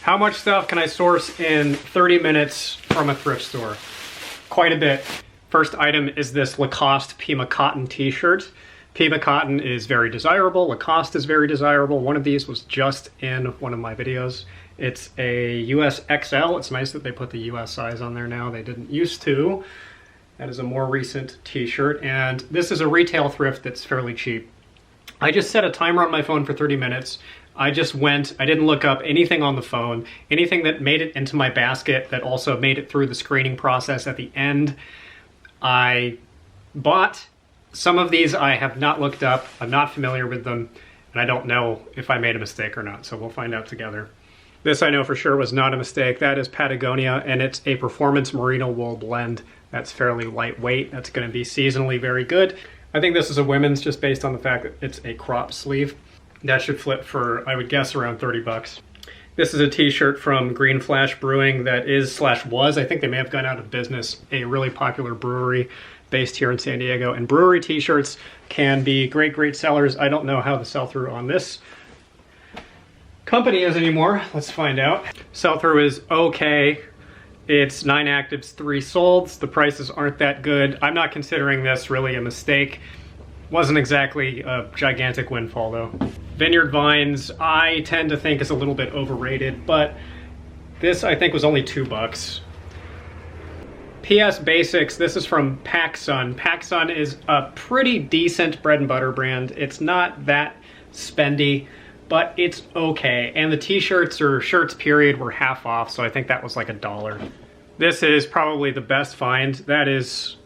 How much stuff can I source in 30 minutes from a thrift store? Quite a bit. First item is this Lacoste Pima Cotton t-shirt. Pima Cotton is very desirable. Lacoste is very desirable. One of these was just in one of my videos. It's a US XL. It's nice that they put the US size on there now. They didn't used to. That is a more recent t-shirt. And this is a retail thrift that's fairly cheap. I just set a timer on my phone for 30 minutes. I just went, I didn't look up anything on the phone, anything that made it into my basket that also made it through the screening process at the end. I bought some of these. I have not looked up. I'm not familiar with them, and I don't know if I made a mistake or not, so we'll find out together. This I know for sure was not a mistake. That is Patagonia, and it's a performance merino wool blend. That's fairly lightweight. That's going to be seasonally very good. I think this is a women's just based on the fact that it's a crop sleeve. That should flip for, I would guess, around 30 bucks. This is a t-shirt from Green Flash Brewing that is/was, I think they may have gone out of business, a really popular brewery based here in San Diego. And brewery t-shirts can be great sellers. I don't know how the sell-through on this company is anymore. Let's find out. Sell-through is okay. It's 9 actives, 3 solds. The prices aren't that good. I'm not considering this really a mistake. Wasn't exactly a gigantic windfall though. Vineyard Vines, I tend to think is a little bit overrated, but this I think was only $2. PS Basics, this is from PacSun. PacSun is a pretty decent bread and butter brand. It's not that spendy, but it's okay. And the t-shirts or shirts period were half off, so I think that was like $1. This is probably the best find. That is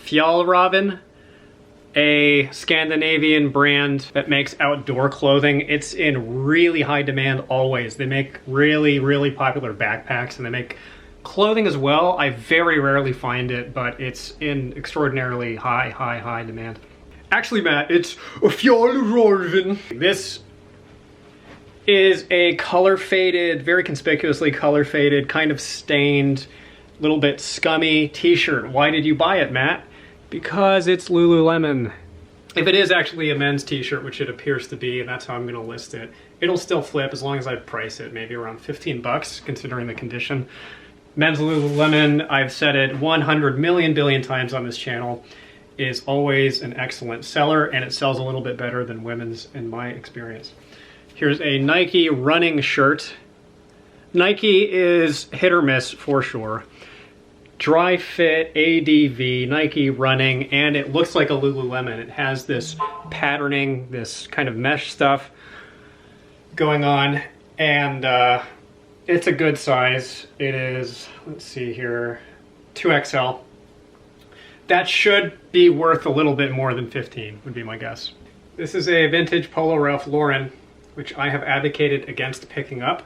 Fjallraven, a Scandinavian brand that makes outdoor clothing. It's in really high demand always. They make really popular backpacks, and they make clothing as well. I very rarely find it, but it's in extraordinarily high demand. Actually, Matt, it's a Fjallraven. This is a color faded, very conspicuously color faded, kind of stained, little bit scummy t-shirt. Why did you buy it, Matt? Because it's Lululemon. If it is actually a men's t-shirt, which it appears to be, and that's how I'm gonna list it, it'll still flip as long as I price it maybe around 15 bucks, considering the condition. Men's Lululemon, I've said it 100 million billion times on this channel, is always an excellent seller, and it sells a little bit better than women's in my experience. Here's a Nike running shirt. Nike is hit or miss for sure. Dry fit, ADV, Nike running, and it looks like a Lululemon. It has this patterning, this kind of mesh stuff going on, and it's a good size. It is, let's see here, 2XL. That should be worth a little bit more than 15, would be my guess. This is a vintage Polo Ralph Lauren, which I have advocated against picking up.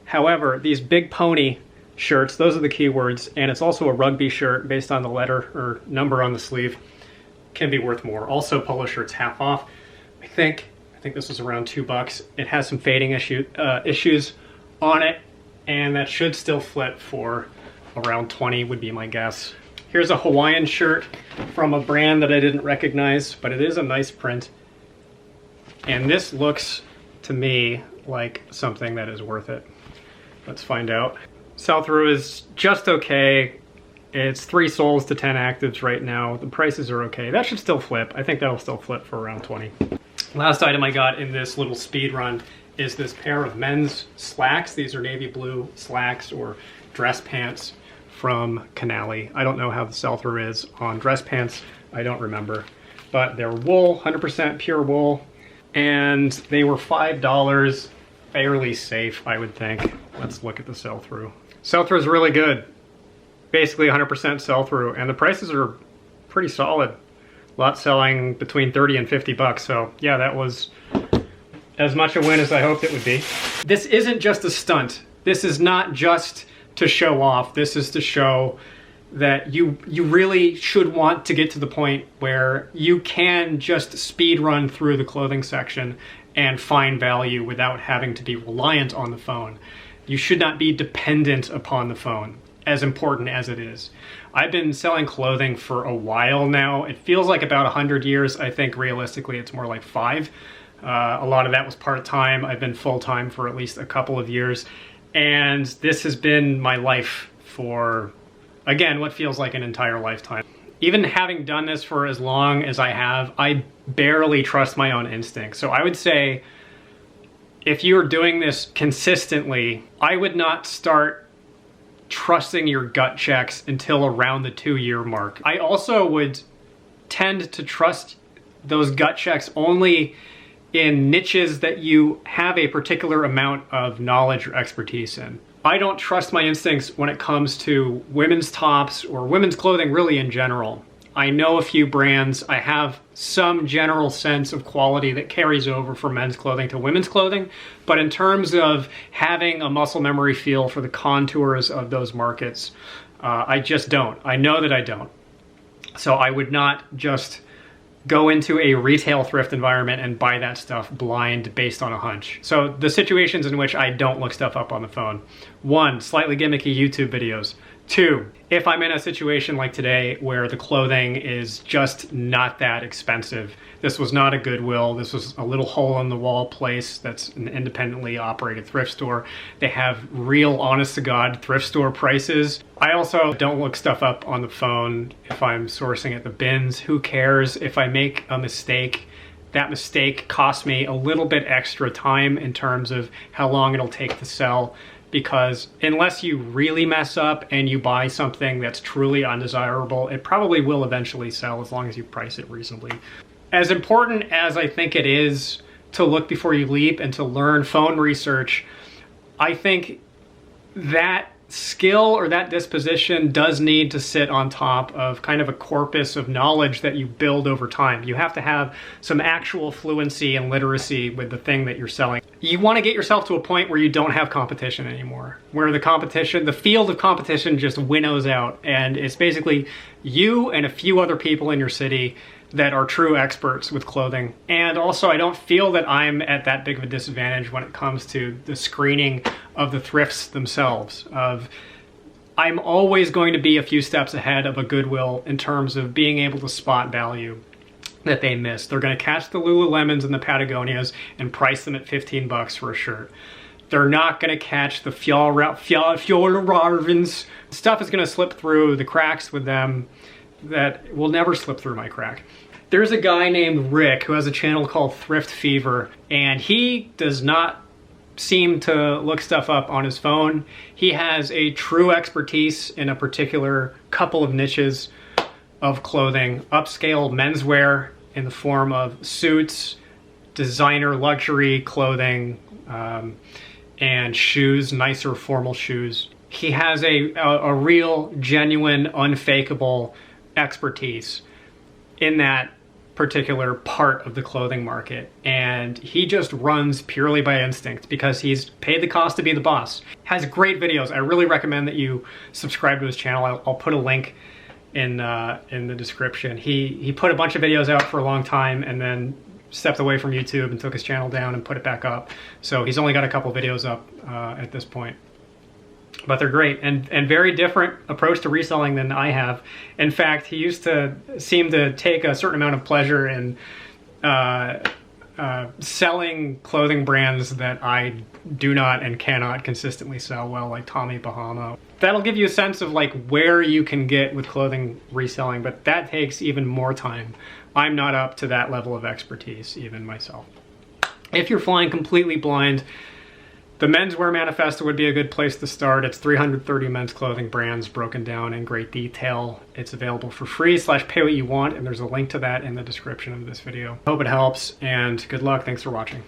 However, these Big Pony shirts, those are the keywords, and it's also a rugby shirt based on the letter or number on the sleeve, can be worth more. Also, polo shirts half off. I think this was around $2. It has some fading issues on it, and that should still flip for around 20 would be my guess. Here's a Hawaiian shirt from a brand that I didn't recognize, but it is a nice print. And this looks to me like something that is worth it. Let's find out. Sell-through is just okay. It's 3 sols to 10 actives right now. The prices are okay. That should still flip. I think that'll still flip for around 20. Last item I got in this little speed run is this pair of men's slacks. These are navy blue slacks or dress pants from Canali. I don't know how the sell-through is on dress pants. I don't remember. But they're wool, 100% pure wool. And they were $5. Fairly safe, I would think. Let's look at the sell-through. Sell-through is really good. Basically 100% sell-through, and the prices are pretty solid. Lot selling between 30 and 50 bucks, so yeah, that was as much a win as I hoped it would be. This isn't just a stunt. This is not just to show off. This is to show that you really should want to get to the point where you can just speed run through the clothing section and find value without having to be reliant on the phone. You should not be dependent upon the phone, as important as it is. I've been selling clothing for a while now. It feels like about 100 years. I think realistically it's more like 5. A lot of that was part-time. I've been full-time for at least a couple of years. And this has been my life for, again, what feels like an entire lifetime. Even having done this for as long as I have, I barely trust my own instincts. So I would say, if you're doing this consistently, I would not start trusting your gut checks until around the 2-year mark. I also would tend to trust those gut checks only in niches that you have a particular amount of knowledge or expertise in. I don't trust my instincts when it comes to women's tops or women's clothing really in general. I know a few brands. I have some general sense of quality that carries over from men's clothing to women's clothing, but in terms of having a muscle memory feel for the contours of those markets, I just don't. I know that I don't. So I would not just go into a retail thrift environment and buy that stuff blind based on a hunch. So the situations in which I don't look stuff up on the phone: 1, slightly gimmicky YouTube videos. 2, if I'm in a situation like today where the clothing is just not that expensive. This was not a Goodwill. This was a little hole-in-the-wall place that's an independently operated thrift store. They have real, honest-to-God thrift store prices. I also don't look stuff up on the phone if I'm sourcing at the bins. Who cares if I make a mistake? That mistake costs me a little bit extra time in terms of how long it'll take to sell, because unless you really mess up and you buy something that's truly undesirable, it probably will eventually sell as long as you price it reasonably. As important as I think it is to look before you leap and to learn phone research, I think that skill or that disposition does need to sit on top of kind of a corpus of knowledge that you build over time. You have to have some actual fluency and literacy with the thing that you're selling. You want to get yourself to a point where you don't have competition anymore, where the field of competition just winnows out, and it's basically you and a few other people in your city that are true experts with clothing. And also, I don't feel that I'm at that big of a disadvantage when it comes to the screening of the thrifts themselves. I'm always going to be a few steps ahead of a Goodwill in terms of being able to spot value that they miss. They're going to catch the Lululemons and the Patagonias and price them at 15 bucks for a shirt. They're not going to catch the Fjolravens. Stuff is going to slip through the cracks with them that will never slip through my crack. There's a guy named Rick who has a channel called Thrift Fever, and he does not seem to look stuff up on his phone. He has a true expertise in a particular couple of niches of clothing: upscale menswear in the form of suits, designer luxury clothing, and shoes, nicer formal shoes. He has a real, genuine, unfakeable expertise in that particular part of the clothing market, and he just runs purely by instinct because he's paid the cost to be the boss. Has great videos. I really recommend that you subscribe to his channel. I'll put a link in the description. He put a bunch of videos out for a long time and then stepped away from YouTube and took his channel down and put it back up. So he's only got a couple videos up at this point. But they're great, and very different approach to reselling than I have. In fact, he used to seem to take a certain amount of pleasure in selling clothing brands that I do not and cannot consistently sell well, like Tommy Bahama. That'll give you a sense of like where you can get with clothing reselling, but that takes even more time. I'm not up to that level of expertise, even myself. If you're flying completely blind, the Menswear Manifesto would be a good place to start. It's 330 men's clothing brands broken down in great detail. It's available for free / pay what you want, and there's a link to that in the description of this video. Hope it helps, and good luck. Thanks for watching.